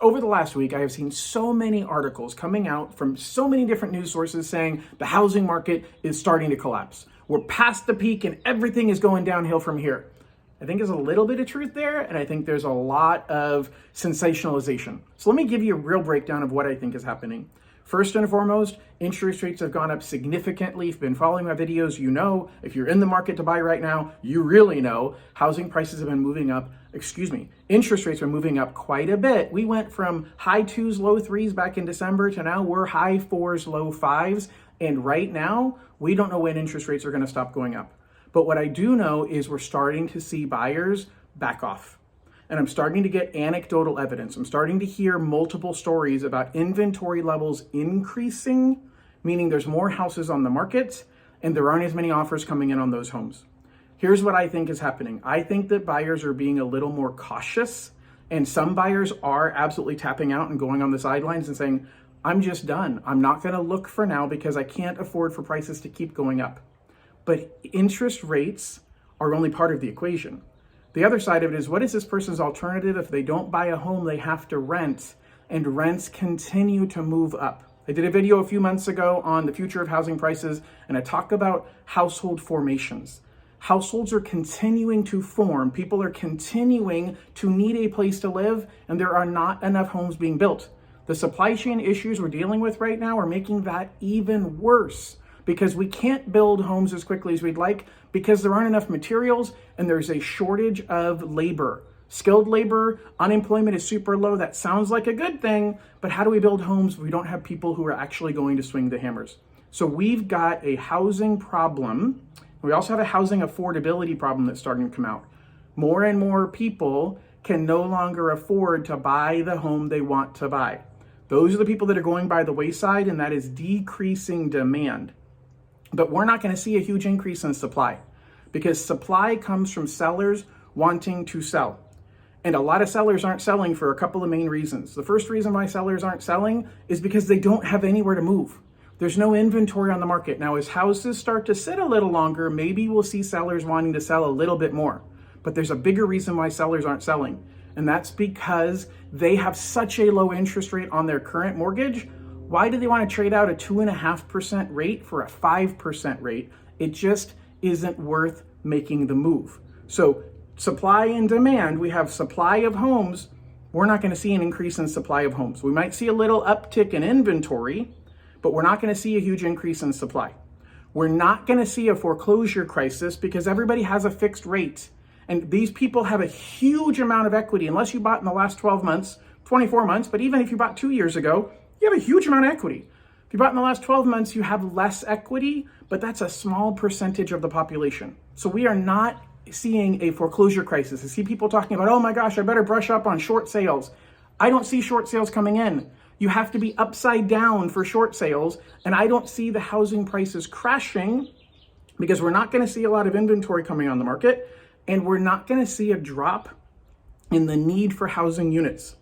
Over the last week, I have seen so many articles coming out from so many different news sources saying the housing market is starting to collapse. We're past the peak and everything is going downhill from here. I think there's a little bit of truth there, and I think there's a lot of sensationalization. So let me give you a real breakdown of what I think is happening. First and foremost, interest rates have gone up significantly. If you've been following my videos, you know. If you're in the market to buy right now, you really know. Housing prices have been moving up. Interest rates are moving up quite a bit. We went from high 2s, low 3s back in December to now we're high 4s, low 5s. And right now, we don't know when interest rates are going to stop going up. But what I do know is we're starting to see buyers back off. And I'm starting to get anecdotal evidence. I'm starting to hear multiple stories about inventory levels increasing, meaning there's more houses on the market and there aren't as many offers coming in on those homes. Here's what I think is happening. I think that buyers are being a little more cautious, and some buyers are absolutely tapping out and going on the sidelines and saying, I'm just done. I'm not going to look for now because I can't afford for prices to keep going up. But interest rates are only part of the equation. The other side of it is, what is this person's alternative? If they don't buy a home, they have to rent, and rents continue to move up. I did a video a few months ago on the future of housing prices, and I talk about household formations. Households are continuing to form. People are continuing to need a place to live, and there are not enough homes being built. The supply chain issues we're dealing with right now are making that even worse, because we can't build homes as quickly as we'd like because there aren't enough materials and there's a shortage of labor. Skilled labor, unemployment is super low. That sounds like a good thing, but how do we build homes if we don't have people who are actually going to swing the hammers? So we've got a housing problem. We also have a housing affordability problem that's starting to come out. More and more people can no longer afford to buy the home they want to buy. Those are the people that are going by the wayside, and that is decreasing demand. But we're not going to see a huge increase in supply because supply comes from sellers wanting to sell. And a lot of sellers aren't selling for a couple of main reasons. The first reason why sellers aren't selling is because they don't have anywhere to move. There's no inventory on the market. Now, as houses start to sit a little longer, maybe we'll see sellers wanting to sell a little bit more. But there's a bigger reason why sellers aren't selling. And that's because they have such a low interest rate on their current mortgage. Why do they want to trade out a 2.5% rate for a 5% rate? It just isn't worth making the move. So supply and demand, we have supply of homes. We're not going to see an increase in supply of homes. We might see a little uptick in inventory, but we're not going to see a huge increase in supply. We're not going to see a foreclosure crisis because everybody has a fixed rate. And these people have a huge amount of equity. Unless you bought in the last 12 months, 24 months, but even if you bought 2 years ago, you have a huge amount of equity. If you bought in the last 12 months, you have less equity, but that's a small percentage of the population. So we are not seeing a foreclosure crisis. I see people talking about, oh my gosh, I better brush up on short sales. I don't see short sales coming in. You have to be upside down for short sales, and I don't see the housing prices crashing because we're not going to see a lot of inventory coming on the market, and we're not going to see a drop in the need for housing units.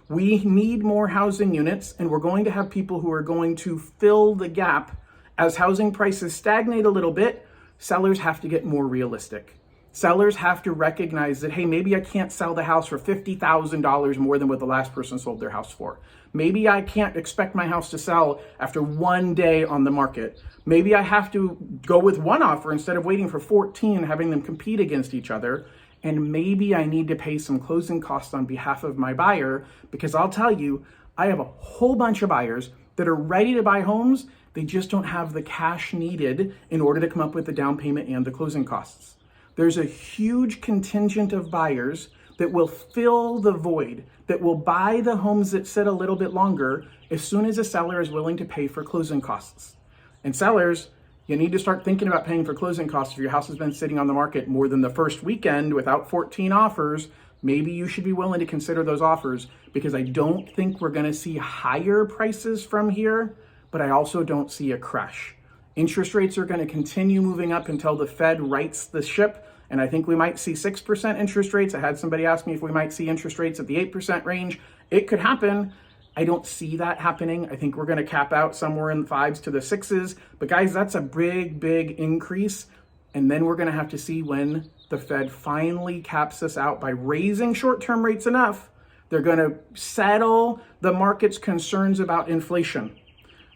We need more housing units, and we're going to have people who are going to fill the gap. As housing prices stagnate a little bit, sellers have to get more realistic. Sellers have to recognize that, hey, maybe I can't sell the house for $50,000 more than what the last person sold their house for. Maybe I can't expect my house to sell after 1 day on the market. Maybe I have to go with one offer instead of waiting for 14 and having them compete against each other. And maybe I need to pay some closing costs on behalf of my buyer, because I'll tell you, I have a whole bunch of buyers that are ready to buy homes. They just don't have the cash needed in order to come up with the down payment and the closing costs. There's a huge contingent of buyers that will fill the void, that will buy the homes that sit a little bit longer as soon as a seller is willing to pay for closing costs. And sellers, you need to start thinking about paying for closing costs. If your house has been sitting on the market more than the first weekend without 14 offers, maybe you should be willing to consider those offers, because I don't think we're going to see higher prices from here, but I also don't see a crash. Interest rates are going to continue moving up until the Fed rights the ship, and I think we might see 6% interest rates. I had somebody ask me if we might see interest rates at the 8% range. It could happen. I don't see that happening. I think we're going to cap out somewhere in the 5s to the 6s. But guys, that's a big, big increase. And then we're going to have to see when the Fed finally caps us out by raising short-term rates enough They're going to settle the market's concerns about inflation.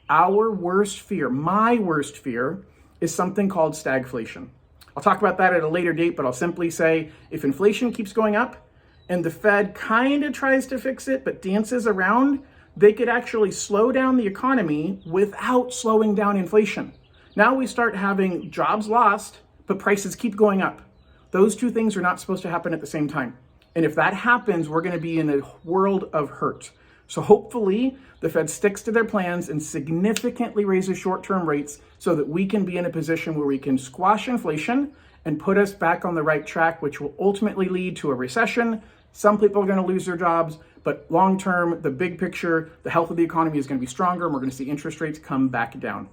Our worst fear, my worst fear, is something called stagflation. I'll talk about that at a later date, but I'll simply say if inflation keeps going up and the Fed kind of tries to fix it but dances around, they could actually slow down the economy without slowing down inflation. Now we start having jobs lost, but prices keep going up. Those two things are not supposed to happen at the same time. And if that happens, we're going to be in a world of hurt. So hopefully the Fed sticks to their plans and significantly raises short-term rates so that we can be in a position where we can squash inflation and put us back on the right track, which will ultimately lead to a recession. Some people are going to lose their jobs, but long-term, the big picture, the health of the economy is going to be stronger and we're going to see interest rates come back down.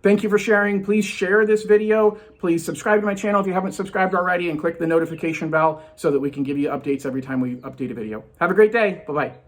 Thank you for sharing. Please share this video. Please subscribe to my channel if you haven't subscribed already and click the notification bell so that we can give you updates every time we update a video. Have a great day. Bye-bye.